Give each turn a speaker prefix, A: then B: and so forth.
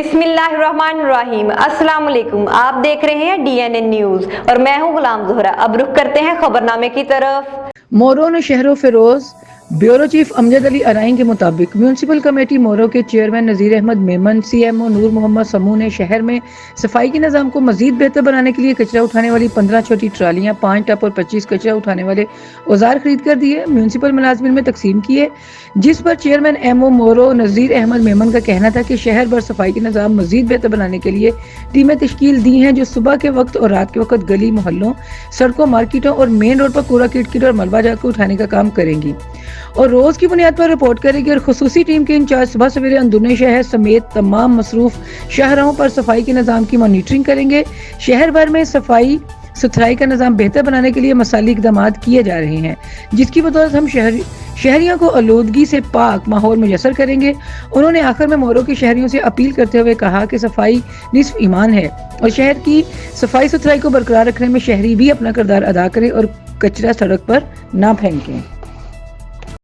A: बिस्मिल्लाहिर्रहमानिर्रहीम। अस्सलाम वालेकुम। आप देख रहे हैं DNN न्यूज और मैं हूं गुलाम ज़ोहरा। अब रुख करते हैं खबरनामे की तरफ।
B: मोरो ने शहरों फिरोज ब्यूरो चीफ अमजद अली अराइन के मुताबिक म्यूनसिपल कमेटी मोरो के चेयरमैन नज़ीर अहमद मेमन, CMO नूर मोहम्मद समू ने शहर में सफाई के निज़ाम को मजीद बेहतर बनाने के लिए कचरा उठाने वाली 15 छोटी ट्रालियाँ, 5 टप और 25 कचरा उठाने वाले औजार खरीद कर दिए, म्यूनसिपल मुलाजमिन में तकसीम किए, जिस पर चेयरमैन MO मोरो नज़ीर अहमद मेमन का कहना था कि शहर भर सफाई के निज़ाम मजीद बेहतर बनाने के लिए टीमें तश्कील दी हैं जो सुबह के वक्त और रात के वक्त गली मोहल्लों, सड़कों, मार्केटों और मेन रोड पर कूड़ा किटकिट और मलबा जाकर उठाने का काम करेंगी और रोज की बुनियाद पर रिपोर्ट करेगी और खुसूसी टीम के इंचार्ज सुबह सवेरे अंदरूनी शहर समेत तमाम मसरूफ शाहराहों पर सफाई के निज़ाम की मॉनिटरिंग करेंगे। शहर भर में सफाई सुथराई का निज़ाम बेहतर बनाने के लिए मसाली इक़दाम किए जा रहे हैं, जिसकी बदौलत हम शहरियों को आलूदगी से पाक माहौल मुयस्सर करेंगे। उन्होंने आखिर में मोरो के शहरियों से अपील करते हुए कहा कि सफाई निस्फ ईमान है और शहर की सफाई सुथराई को बरकरार रखने में शहरी भी अपना किरदार अदा करें और कचरा सड़क पर ना फेंकें।